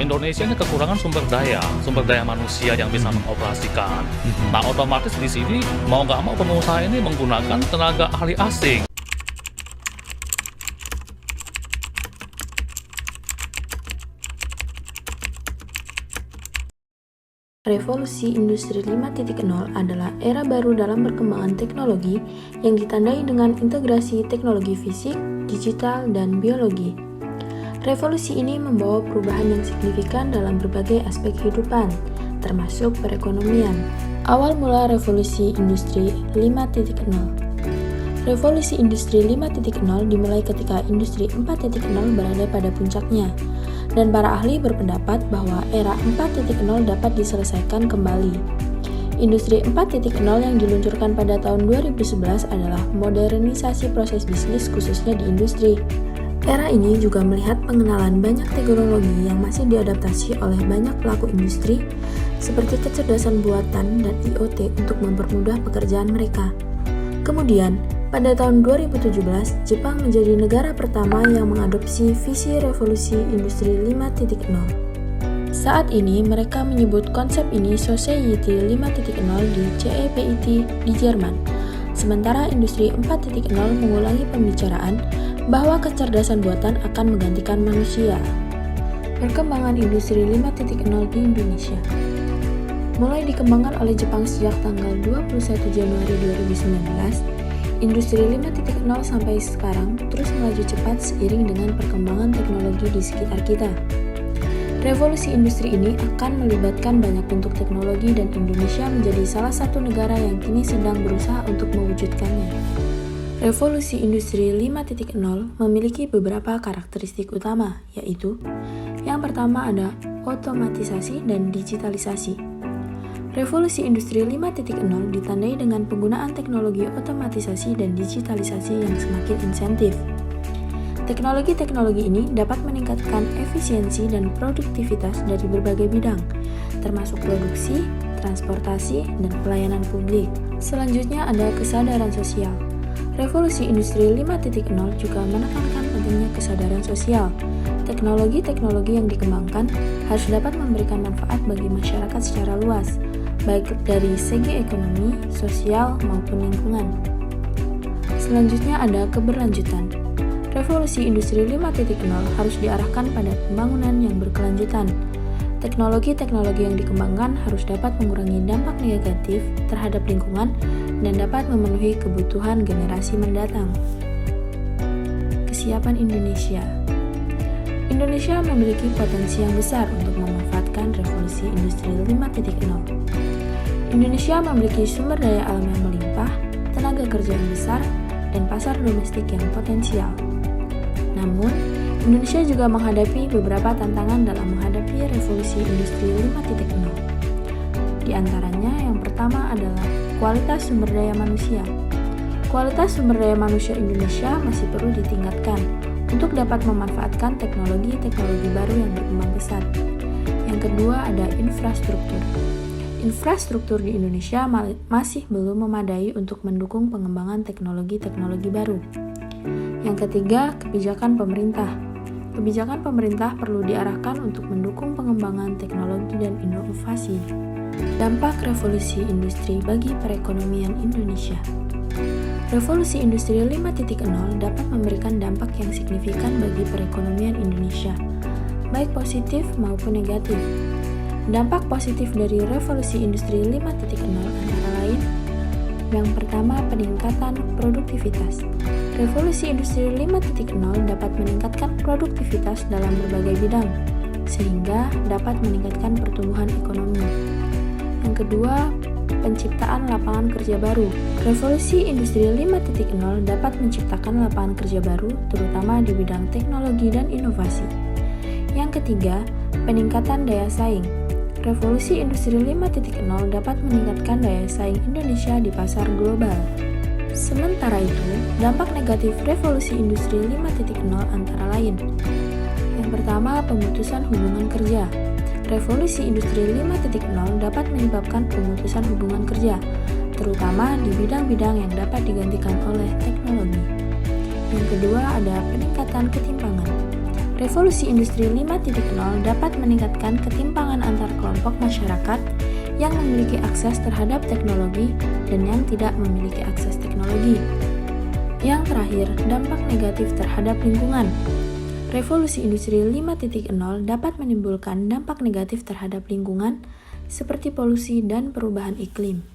Indonesia ini kekurangan sumber daya manusia yang bisa mengoperasikan. Nah, otomatis di sini mau nggak mau pengusaha ini menggunakan tenaga ahli asing. Revolusi Industri 5.0 adalah era baru dalam perkembangan teknologi yang ditandai dengan integrasi teknologi fisik, digital, dan biologi. Revolusi ini membawa perubahan yang signifikan dalam berbagai aspek kehidupan, termasuk perekonomian. Awal mula Revolusi Industri 5.0. Revolusi Industri 5.0 dimulai ketika Industri 4.0 berada pada puncaknya, dan para ahli berpendapat bahwa era 4.0 dapat diselesaikan kembali. Industri 4.0 yang diluncurkan pada tahun 2011 adalah modernisasi proses bisnis khususnya di industri. Era ini juga melihat pengenalan banyak teknologi yang masih diadaptasi oleh banyak pelaku industri seperti kecerdasan buatan dan IoT untuk mempermudah pekerjaan mereka. Kemudian, pada tahun 2017, Jepang menjadi negara pertama yang mengadopsi visi revolusi industri 5.0. Saat ini, mereka menyebut konsep ini Society 5.0 di CEPIT di Jerman. Sementara industri 4.0 mengulangi pembicaraan bahwa kecerdasan buatan akan menggantikan manusia. Perkembangan industri 5.0 di Indonesia mulai dikembangkan oleh Jepang sejak tanggal 21 Januari 2019. Industri 5.0 sampai sekarang terus melaju cepat seiring dengan perkembangan teknologi di sekitar kita. Revolusi industri ini akan melibatkan banyak bentuk teknologi dan Indonesia menjadi salah satu negara yang kini sedang berusaha untuk mewujudkannya. Revolusi industri 5.0 memiliki beberapa karakteristik utama, yaitu yang pertama ada otomatisasi dan digitalisasi. Revolusi Industri 5.0 ditandai dengan penggunaan teknologi otomatisasi dan digitalisasi yang semakin insentif. Teknologi-teknologi ini dapat meningkatkan efisiensi dan produktivitas dari berbagai bidang, termasuk produksi, transportasi, dan pelayanan publik. Selanjutnya ada kesadaran sosial. Revolusi Industri 5.0 juga menekankan pentingnya kesadaran sosial. Teknologi-teknologi yang dikembangkan harus dapat memberikan manfaat bagi masyarakat secara luas, baik dari segi ekonomi, sosial, maupun lingkungan. Selanjutnya ada keberlanjutan. Revolusi Industri 5.0 harus diarahkan pada pembangunan yang berkelanjutan. Teknologi-teknologi yang dikembangkan harus dapat mengurangi dampak negatif terhadap lingkungan dan dapat memenuhi kebutuhan generasi mendatang. Kesiapan Indonesia. Indonesia memiliki potensi yang besar untuk memanfaatkan revolusi industri 5.0. Indonesia memiliki sumber daya alam yang melimpah, tenaga kerja yang besar, dan pasar domestik yang potensial. Namun, Indonesia juga menghadapi beberapa tantangan dalam menghadapi revolusi industri 5.0. Di antaranya, yang pertama adalah kualitas sumber daya manusia. Kualitas sumber daya manusia Indonesia masih perlu ditingkatkan untuk dapat memanfaatkan teknologi-teknologi baru yang berkembang pesat. Yang kedua ada infrastruktur. Infrastruktur di Indonesia masih belum memadai untuk mendukung pengembangan teknologi-teknologi baru. Yang ketiga, kebijakan pemerintah. Kebijakan pemerintah perlu diarahkan untuk mendukung pengembangan teknologi dan inovasi. Dampak revolusi industri bagi perekonomian Indonesia. Revolusi Industri 5.0 dapat memberikan dampak yang signifikan bagi perekonomian Indonesia, baik positif maupun negatif. Dampak positif dari revolusi industri 5.0 antara lain, yang pertama peningkatan produktivitas. Revolusi industri 5.0 dapat meningkatkan produktivitas dalam berbagai bidang, sehingga dapat meningkatkan pertumbuhan ekonomi. Yang kedua, penciptaan lapangan kerja baru. Revolusi industri 5.0 dapat menciptakan lapangan kerja baru, terutama di bidang teknologi dan inovasi. Yang ketiga, peningkatan daya saing. Revolusi Industri 5.0 dapat meningkatkan daya saing Indonesia di pasar global. Sementara itu, dampak negatif revolusi Industri 5.0 antara lain. Yang pertama, pemutusan hubungan kerja. Revolusi Industri 5.0 dapat menyebabkan pemutusan hubungan kerja, terutama di bidang-bidang yang dapat digantikan oleh teknologi. Yang kedua, ada peningkatan ketimpangan. Revolusi Industri 5.0 dapat meningkatkan ketimpangan antar kelompok masyarakat yang memiliki akses terhadap teknologi dan yang tidak memiliki akses teknologi. Yang terakhir, dampak negatif terhadap lingkungan. Revolusi Industri 5.0 dapat menimbulkan dampak negatif terhadap lingkungan seperti polusi dan perubahan iklim.